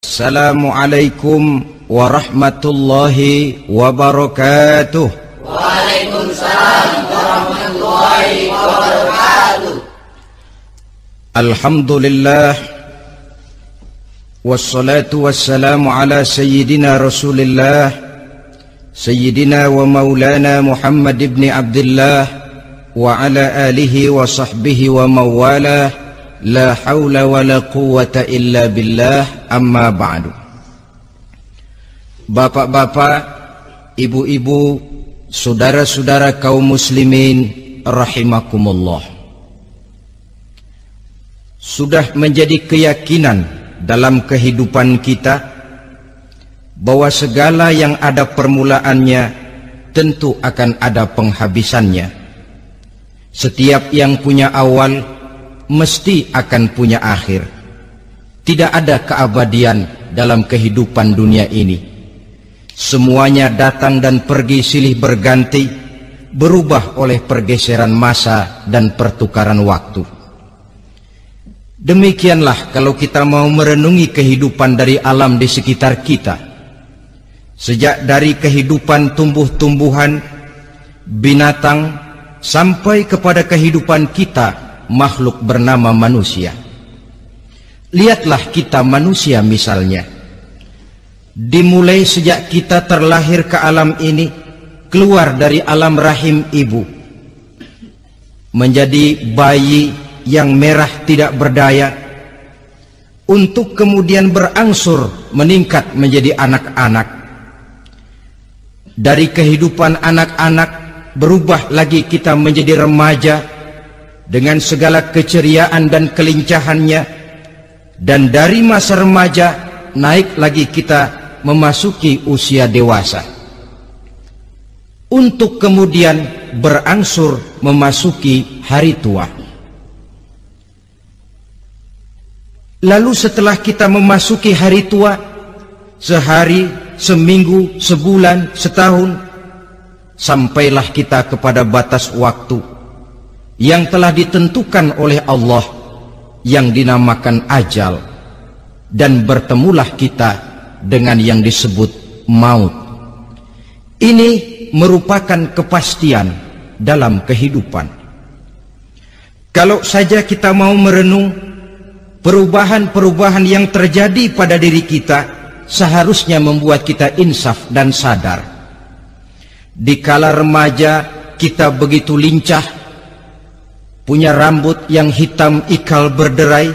Assalamualaikum warahmatullahi wabarakatuh. Waalaikumsalam warahmatullahi wabarakatuh. Alhamdulillah wassalatu wassalamu ala sayyidina Rasulillah sayyidina wa maulana Muhammad ibn Abdullah wa ala alihi wa sahbihi wa mawalah. La haula wa la quwwata illa billah, amma ba'du. Bapak-bapak, ibu-ibu, saudara-saudara kaum muslimin rahimakumullah. Sudah menjadi keyakinan dalam kehidupan kita bahwa segala yang ada permulaannya tentu akan ada penghabisannya. Setiap yang punya awal mesti akan punya akhir. Tidak ada keabadian dalam kehidupan dunia ini. Semuanya datang dan pergi silih berganti, berubah oleh pergeseran masa dan pertukaran waktu. Demikianlah kalau kita mau merenungi kehidupan dari alam di sekitar kita. Sejak dari kehidupan tumbuh-tumbuhan, binatang, sampai kepada kehidupan kita, makhluk bernama manusia. Lihatlah kita manusia misalnya. Dimulai sejak kita terlahir ke alam ini, keluar dari alam rahim ibu, menjadi bayi yang merah tidak berdaya, untuk kemudian berangsur meningkat menjadi anak-anak. Dari kehidupan anak-anak berubah lagi kita menjadi remaja dengan segala keceriaan dan kelincahannya, dan dari masa remaja naik lagi kita memasuki usia dewasa, untuk kemudian berangsur memasuki hari tua. Lalu setelah kita memasuki hari tua, sehari, seminggu, sebulan, setahun, sampailah kita kepada batas waktu yang telah ditentukan oleh Allah, yang dinamakan ajal, dan bertemulah kita dengan yang disebut maut. Ini merupakan kepastian dalam kehidupan. Kalau saja kita mau merenung perubahan-perubahan yang terjadi pada diri kita, seharusnya membuat kita insaf dan sadar. Dikala remaja kita begitu lincah, punya rambut yang hitam ikal berderai,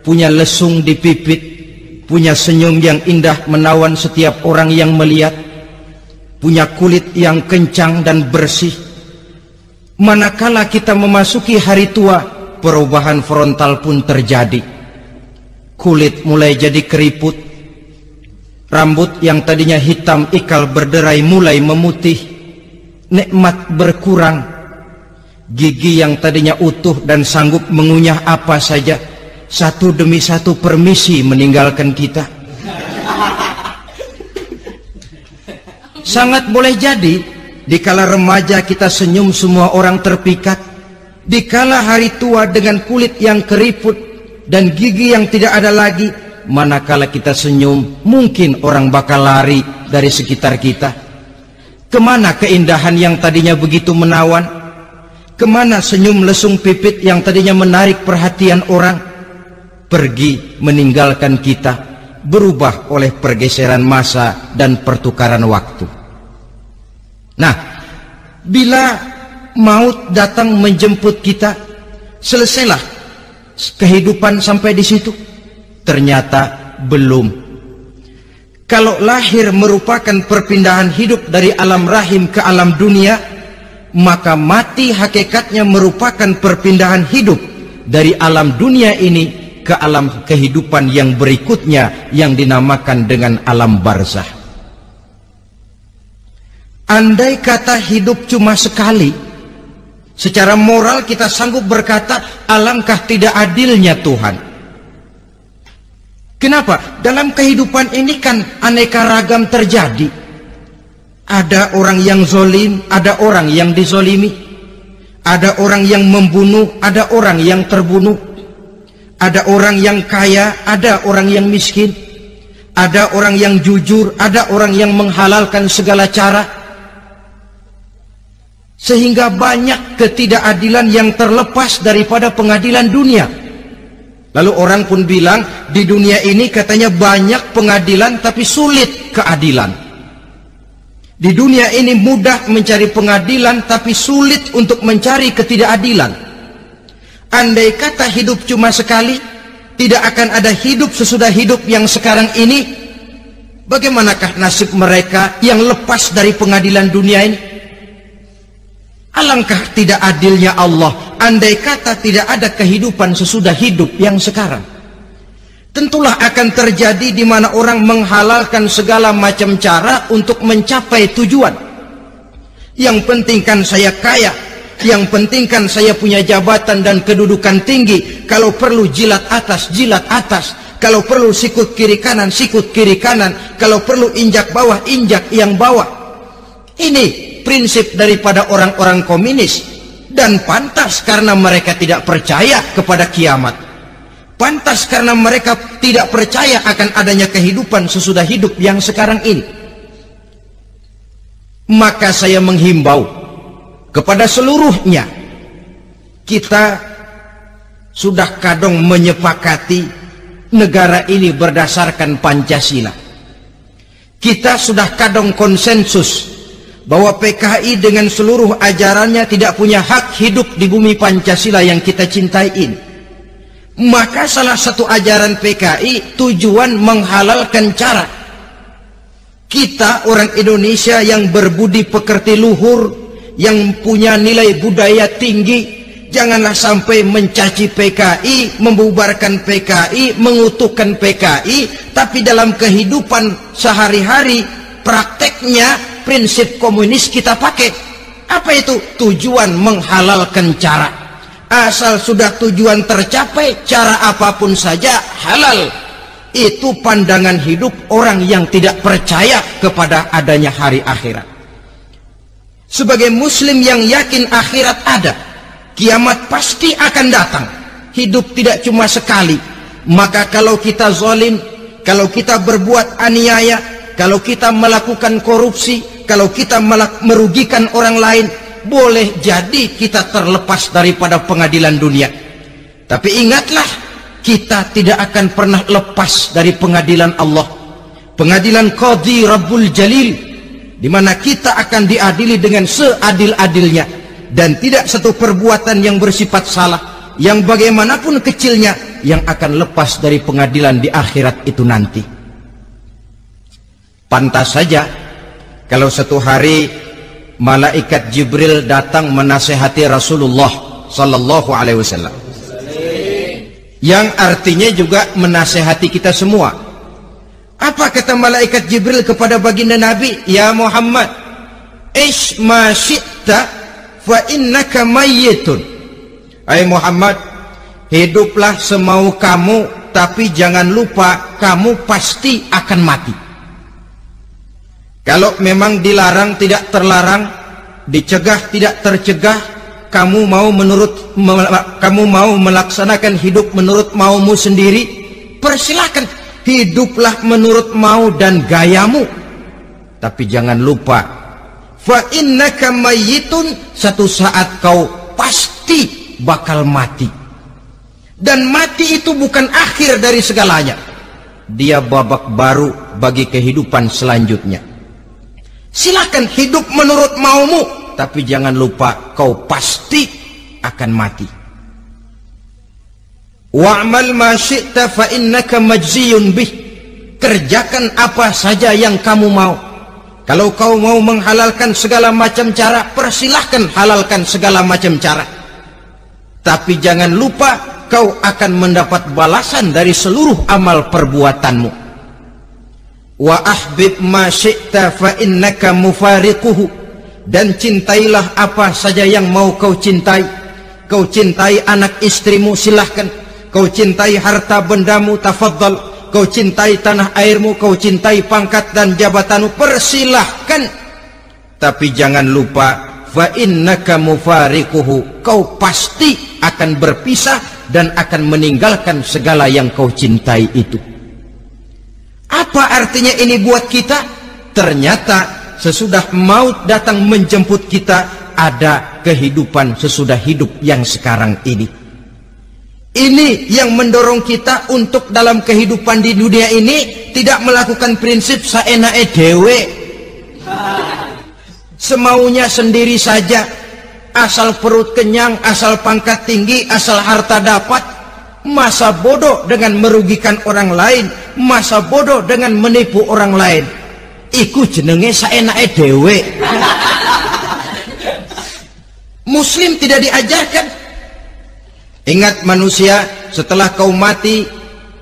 punya lesung di pipit, punya senyum yang indah menawan setiap orang yang melihat, punya kulit yang kencang dan bersih. Manakala kita memasuki hari tua, perubahan frontal pun terjadi. Kulit mulai jadi keriput, rambut yang tadinya hitam ikal berderai mulai memutih, nikmat berkurang. Gigi yang tadinya utuh dan sanggup mengunyah apa saja, satu demi satu permisi meninggalkan kita. Sangat boleh jadi dikala remaja kita senyum semua orang terpikat, dikala hari tua dengan kulit yang keriput dan gigi yang tidak ada lagi, manakala kita senyum mungkin orang bakal lari dari sekitar kita. Kemana keindahan yang tadinya begitu menawan? Kemana senyum lesung pipit yang tadinya menarik perhatian orang? Pergi meninggalkan kita, berubah oleh pergeseran masa dan pertukaran waktu. Nah, bila maut datang menjemput kita, selesailah kehidupan sampai di situ? Ternyata belum. Kalau lahir merupakan perpindahan hidup dari alam rahim ke alam dunia, maka mati hakikatnya merupakan perpindahan hidup dari alam dunia ini ke alam kehidupan yang berikutnya, yang dinamakan dengan alam barzah. Andai kata hidup cuma sekali, secara moral kita sanggup berkata, alangkah tidak adilnya Tuhan. Kenapa? Dalam kehidupan ini kan aneka ragam terjadi. Ada orang yang zolim, ada orang yang dizolimi, ada orang yang membunuh, ada orang yang terbunuh, ada orang yang kaya, ada orang yang miskin, Ada orang yang jujur, ada orang yang menghalalkan segala cara. Sehingga banyak ketidakadilan yang terlepas daripada pengadilan dunia. Lalu orang pun bilang, di dunia ini katanya banyak pengadilan tapi sulit keadilan. Di dunia ini mudah mencari pengadilan tapi sulit untuk mencari ketidakadilan. Andai kata hidup cuma sekali, tidak akan ada hidup sesudah hidup yang sekarang ini. Bagaimanakah nasib mereka yang lepas dari pengadilan dunia ini? Alangkah tidak adilnya Allah, andai kata tidak ada kehidupan sesudah hidup yang sekarang. Tentulah akan terjadi di mana orang menghalalkan segala macam cara untuk mencapai tujuan. Yang penting kan saya kaya, yang penting kan saya punya jabatan dan kedudukan tinggi. Kalau perlu jilat atas, kalau perlu sikut kiri kanan, sikut kiri kanan, kalau perlu injak bawah, injak yang bawah. Ini prinsip daripada orang-orang komunis, dan pantas karena mereka tidak percaya kepada kiamat. Pantas karena mereka tidak percaya akan adanya kehidupan sesudah hidup yang sekarang ini. Maka saya menghimbau kepada seluruhnya, kita sudah kadung menyepakati negara ini berdasarkan Pancasila. Kita sudah kadung konsensus bahwa PKI dengan seluruh ajarannya tidak punya hak hidup di bumi Pancasila yang kita cintai ini. Maka salah satu ajaran PKI tujuan menghalalkan cara. Kita orang Indonesia yang berbudi pekerti luhur, yang punya nilai budaya tinggi, janganlah sampai mencaci PKI, membubarkan PKI, mengutukkan PKI, tapi dalam kehidupan sehari-hari prakteknya prinsip komunis kita pakai. Apa itu? Tujuan menghalalkan cara. Asal sudah tujuan tercapai, cara apapun saja halal. Itu pandangan hidup orang yang tidak percaya kepada adanya hari akhirat. Sebagai muslim yang yakin akhirat ada, kiamat pasti akan datang. Hidup tidak cuma sekali. Maka kalau kita zalim, kalau kita berbuat aniaya, kalau kita melakukan korupsi, kalau kita merugikan orang lain, boleh jadi kita terlepas daripada pengadilan dunia. Tapi ingatlah, kita tidak akan pernah lepas dari pengadilan Allah, pengadilan Qadhi Rabbul Jalil, di mana kita akan diadili dengan seadil-adilnya, dan tidak satu perbuatan yang bersifat salah, yang bagaimanapun kecilnya, yang akan lepas dari pengadilan di akhirat itu nanti. Pantas saja kalau satu hari malaikat Jibril datang menasehati Rasulullah sallallahu alaihi wasallam, yang artinya juga menasehati kita semua. Apa kata malaikat Jibril kepada baginda Nabi? Ya Muhammad, ish ma syi'ta fa innaka mayyitun. Hai Muhammad, hiduplah semau kamu, tapi jangan lupa kamu pasti akan mati. Kalau memang dilarang tidak terlarang, dicegah tidak tercegah, kamu mau melaksanakan hidup menurut maumu sendiri, persilakan, hiduplah menurut mau dan gayamu. Tapi jangan lupa, fa innaka mayyitun, satu saat kau pasti bakal mati. Dan mati itu bukan akhir dari segalanya, dia babak baru bagi kehidupan selanjutnya. Silakan hidup menurut maumu, tapi jangan lupa kau pasti akan mati. Wa'mal ma syi'ta fa innaka majziyun bih. Kerjakan apa saja yang kamu mau. Kalau kau mau menghalalkan segala macam cara, persilahkan halalkan segala macam cara. Tapi jangan lupa kau akan mendapat balasan dari seluruh amal perbuatanmu. Wa ahbib ma syi'ta fa innaka mufariquhu. Dan cintailah apa saja yang mau kau cintai. Kau cintai anak istrimu, silahkan. Kau cintai harta bendamu, tafadhal. Kau cintai tanah airmu, kau cintai pangkat dan jabatanmu, persilahkan. Tapi jangan lupa, fa innaka mufariquhu, kau pasti akan berpisah dan akan meninggalkan segala yang kau cintai itu. Apa Apa artinya ini buat kita? Ternyata sesudah maut datang menjemput kita, ada kehidupan sesudah hidup yang sekarang ini. Ini yang mendorong kita untuk dalam kehidupan di dunia ini tidak melakukan prinsip saenake dewe, semaunya sendiri saja, asal perut kenyang, asal pangkat tinggi, asal harta dapat. Masa bodoh dengan merugikan orang lain, masa bodoh dengan menipu orang lain. Iku jenenge saenake dewe. Muslim tidak diajarkan. Ingat manusia, setelah kau mati,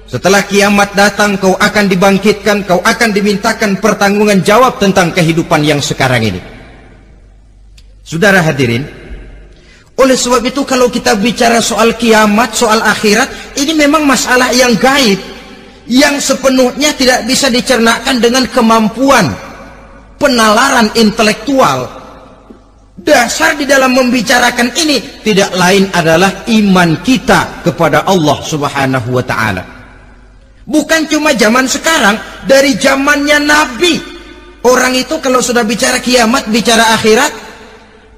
setelah kiamat datang, kau akan dibangkitkan, kau akan dimintakan pertanggungan jawab tentang kehidupan yang sekarang ini. Saudara hadirin, oleh sebab itu kalau kita bicara soal kiamat, soal akhirat, ini memang masalah yang gaib, yang sepenuhnya tidak bisa dicernakan dengan kemampuan penalaran intelektual. Dasar di dalam membicarakan ini tidak lain adalah iman kita kepada Allah Subhanahu wa ta'ala. Bukan cuma zaman sekarang, dari zamannya Nabi. Orang itu kalau sudah bicara kiamat, bicara akhirat,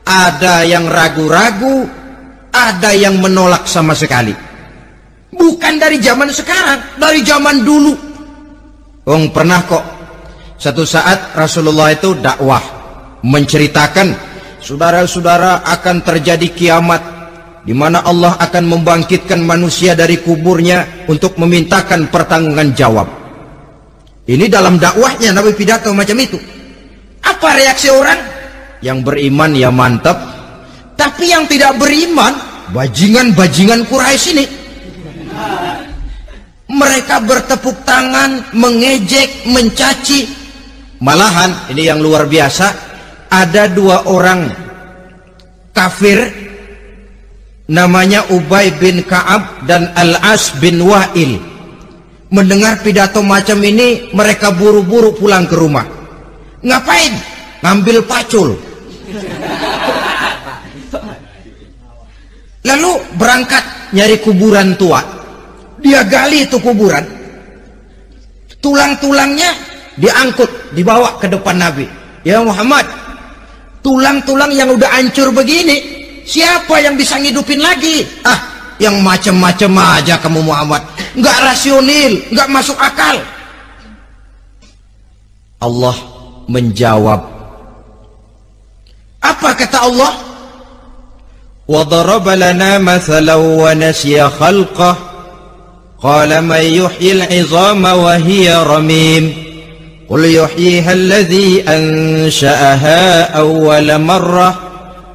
ada yang ragu-ragu, ada yang menolak sama sekali. Bukan dari zaman sekarang, dari zaman dulu. Pernah kok satu saat Rasulullah itu dakwah menceritakan, saudara-saudara, akan terjadi kiamat di mana Allah akan membangkitkan manusia dari kuburnya untuk memintakan pertanggungan jawab. Ini dalam dakwahnya Nabi pidato macam itu. Apa reaksi orang? Yang beriman ya mantap, tapi yang tidak beriman, bajingan-bajingan Quraisy ini, mereka bertepuk tangan, mengejek, mencaci. Malahan ini yang luar biasa, ada dua orang kafir namanya Ubay bin Ka'ab dan Al-As bin Wa'il. Mendengar pidato macam ini, mereka buru-buru pulang ke rumah. Ngapain? Ngambil pacul. Lalu berangkat nyari kuburan tua. Dia gali itu kuburan, tulang-tulangnya diangkut, dibawa ke depan Nabi. Ya Muhammad, tulang-tulang yang udah hancur begini, siapa yang bisa ngidupin lagi? Yang macam-macam aja kamu Muhammad, nggak rasional, nggak masuk akal. Allah menjawab. Apa kata Allah? وَضَرَبَ لَنَا مَثَلًا وَنَسِيَ خَلْقَهُ قَالَ مَنْ يُحْيِي الْعِظَامَ وَهِيَ رَمِيمٌ قُلْ يُحْيِيهَا الَّذِي أَنْشَأَهَا أَوَّلَ مَرَّةٍ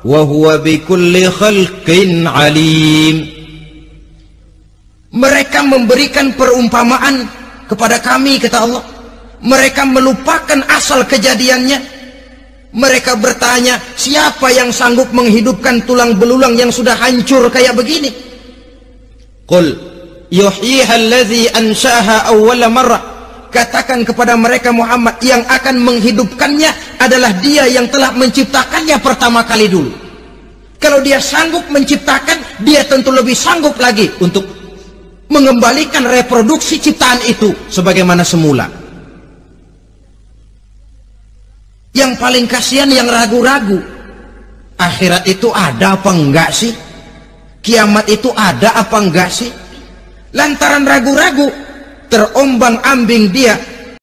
وَهُوَ بِكُلِّ خَلْقٍ عَلِيمٌ. Mereka memberikan perumpamaan kepada kami, kata Allah. Mereka melupakan asal kejadiannya. Mereka bertanya, siapa yang sanggup menghidupkan tulang belulang yang sudah hancur kayak begini? Qul yuhyiha allazi ansha'aha awwala marrah. Katakan kepada mereka Muhammad, yang akan menghidupkannya adalah dia yang telah menciptakannya pertama kali dulu. Kalau dia sanggup menciptakan, dia tentu lebih sanggup lagi untuk mengembalikan reproduksi ciptaan itu sebagaimana semula. Yang paling kasihan yang ragu-ragu. Akhirat itu ada apa enggak sih? Kiamat itu ada apa enggak sih? Lantaran ragu-ragu, terombang-ambing dia